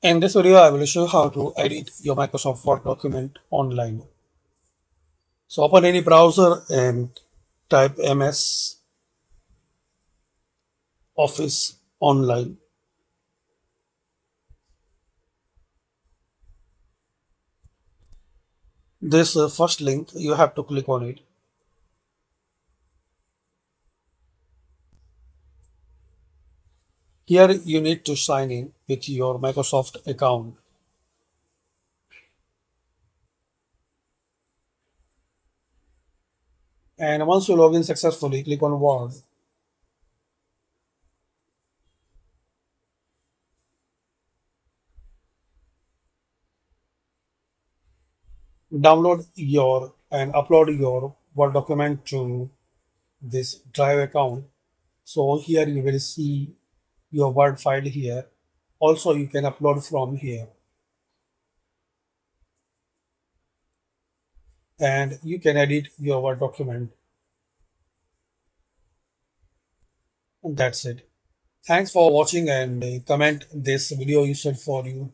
In this video, I will show you how to edit your Microsoft Word document online. So open any browser and type MS Office online. This first link, you have to click on it. Here you need to sign in with your Microsoft account. And once you log in successfully, click on Word. Download your and upload your Word document to this Drive account. So here you will see your Word file here. Also, you can upload from here and you can edit your Word document. And that's it. Thanks for watching and comment this video useful for you.